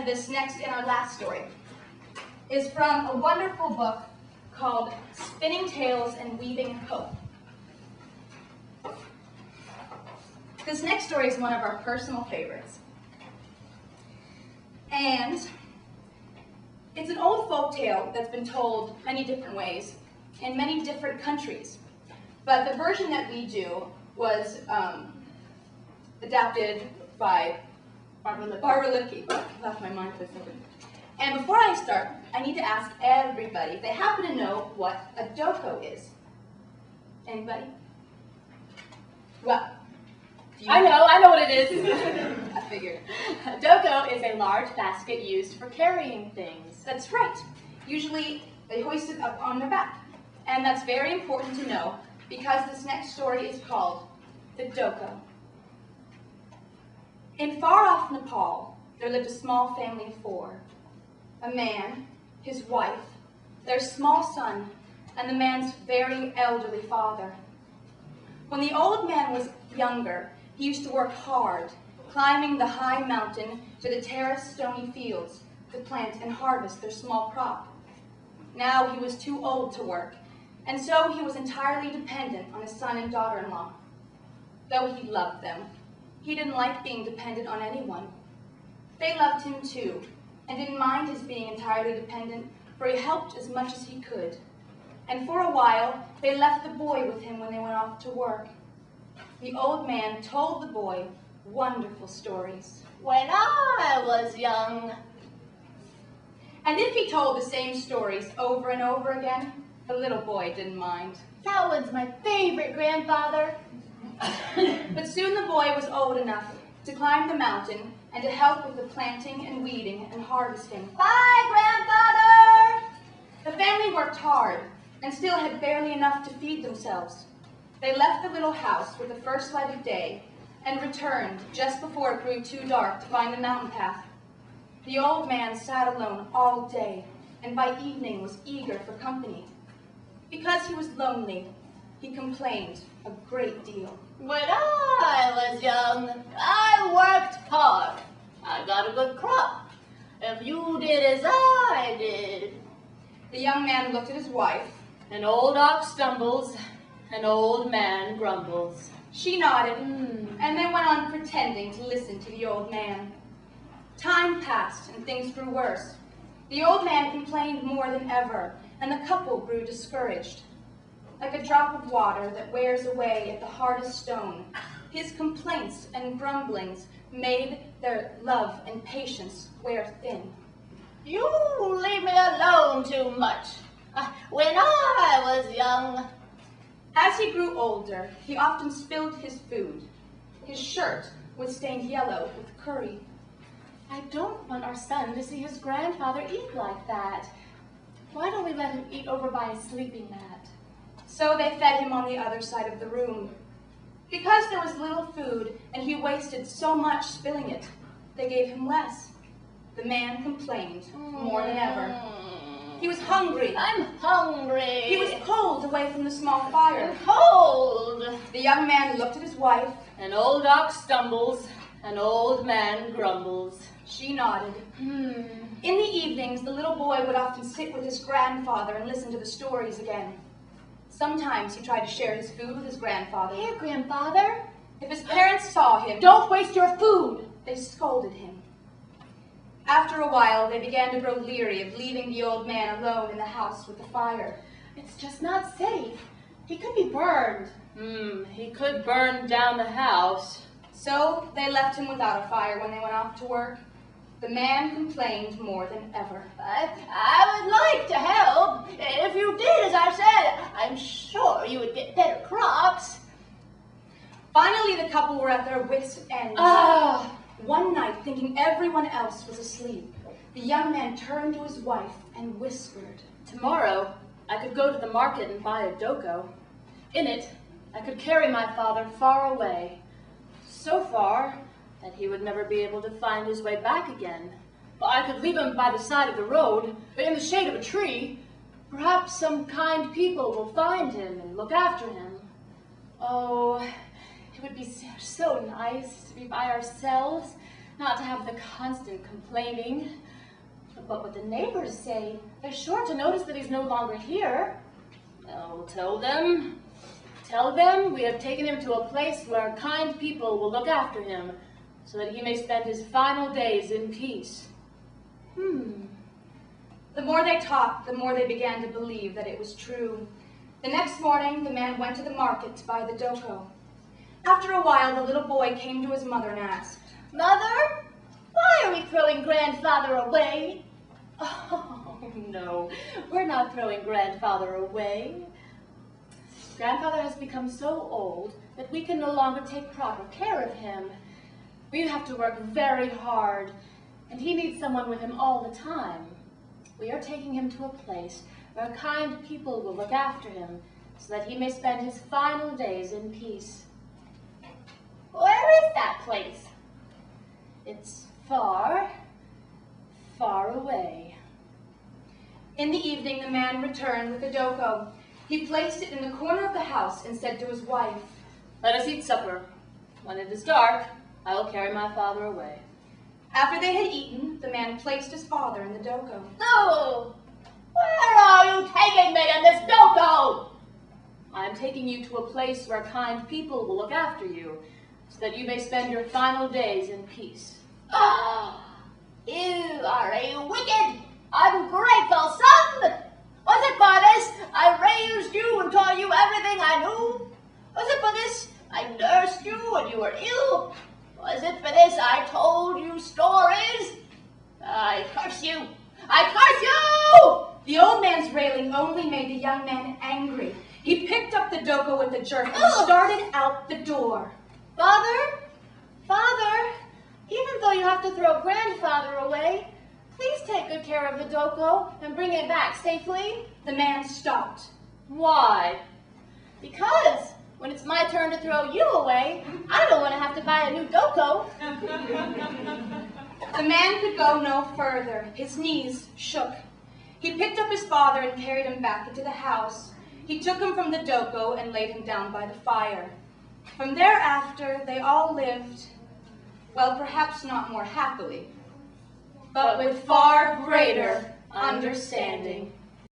this next and our last story is from a wonderful book called Spinning Tales and Weaving Hope. This next story is one of our personal favorites. And it's an old folk tale that's been told many different ways in many different countries. But the version that we do was adapted by Barbara Lipke. I lost my mind for a second. And before I start, I need to ask everybody if they happen to know what a Doko is. Anybody? Well, I know what it is. I figured. A Doko is a large basket used for carrying things. That's right. Usually they hoist it up on their back. And that's very important to know because this next story is called the Doko. In far-off Nepal, there lived a small family of 4. A man, his wife, their small son, and the man's very elderly father. When the old man was younger, he used to work hard, climbing the high mountain to the terraced stony fields to plant and harvest their small crop. Now he was too old to work, and so he was entirely dependent on his son and daughter-in-law. Though he loved them, he didn't like being dependent on anyone. They loved him too, and didn't mind his being entirely dependent, for he helped as much as he could. And for a while, they left the boy with him when they went off to work. The old man told the boy wonderful stories. When I was young. And if he told the same stories over and over again, the little boy didn't mind. That was my favorite, grandfather. But soon the boy was old enough to climb the mountain and to help with the planting and weeding and harvesting. Bye, grandfather! The family worked hard and still had barely enough to feed themselves. They left the little house with the first light of day and returned just before it grew too dark to find the mountain path. The old man sat alone all day and by evening was eager for company. Because he was lonely, he complained a great deal. When I was young, I worked hard. I got a good crop. If you did as I did. The young man looked at his wife. An old ox stumbles, an old man grumbles. She nodded, and they went on pretending to listen to the old man. Time passed, and things grew worse. The old man complained more than ever, and the couple grew discouraged. Like a drop of water that wears away at the hardest stone, his complaints and grumblings made their love and patience wear thin. You leave me alone too much. When I was young. As he grew older, he often spilled his food. His shirt was stained yellow with curry. I don't want our son to see his grandfather eat like that. Why don't we let him eat over by his sleeping mat? So they fed him on the other side of the room. Because there was little food and he wasted so much spilling it, they gave him less. The man complained more than ever. He was hungry. I'm hungry. He was cold away from the small fire. I'm cold. The young man looked at his wife. An old ox stumbles, an old man grumbles. She nodded. In the evenings, the little boy would often sit with his grandfather and listen to the stories again. Sometimes he tried to share his food with his grandfather. Here, grandfather. If his parents saw him, Don't waste your food. they scolded him. After a while, they began to grow leery of leaving the old man alone in the house with the fire. It's just not safe. He could be burned. He could burn down the house. So they left him without a fire when they went off to work. The man complained more than ever. I would like to help. If you did as I said, I'm sure you would get better crops. Finally, the couple were at their wits' end. One night, thinking everyone else was asleep, the young man turned to his wife and whispered, Tomorrow, I could go to the market and buy a Doko. In it, I could carry my father far away. So far that he would never be able to find his way back again. But I could leave him by the side of the road, in the shade of a tree. Perhaps some kind people will find him and look after him. Oh, it would be so nice to be by ourselves not to have the constant complaining. But what the neighbors say, they're sure to notice that he's no longer here. Oh, tell them we have taken him to a place where kind people will look after him, so that he may spend his final days in peace. The more they talked, the more they began to believe that it was true. The next morning, the man went to the market to buy the Doko. After a while, the little boy came to his mother and asked, "Mother, why are we throwing grandfather away?" Oh, no, we're not throwing grandfather away. Grandfather has become so old that we can no longer take proper care of him. We have to work very hard, and he needs someone with him all the time. We are taking him to a place where kind people will look after him, so that he may spend his final days in peace. Where is that place? It's far, far away. In the evening, the man returned with the Doko. He placed it in the corner of the house and said to his wife, "Let us eat supper. When it is dark, I will carry my father away." After they had eaten, the man placed his father in the Doko. "No! Where are you taking me in this Doko?" I am taking you to a place where kind people will look after you, so that you may spend your final days in peace. You are a wicked, ungrateful son! Was it for this I raised you and taught you everything I knew? Was it for this I nursed you when you were ill? Was it for this I told you stories? I curse you! I curse you! The old man's railing only made the young man angry. He picked up the Doko with a jerk and started out the door. Father, even though you have to throw grandfather away, please take good care of the Doko and bring it back safely. The man stopped. Why? Because when it's my turn to throw you away, I don't want to have to buy a new Doko. The man could go no further. His knees shook. He picked up his father and carried him back into the house. He took him from the Doko and laid him down by the fire. From thereafter, they all lived, well, perhaps not more happily, but with far greater understanding.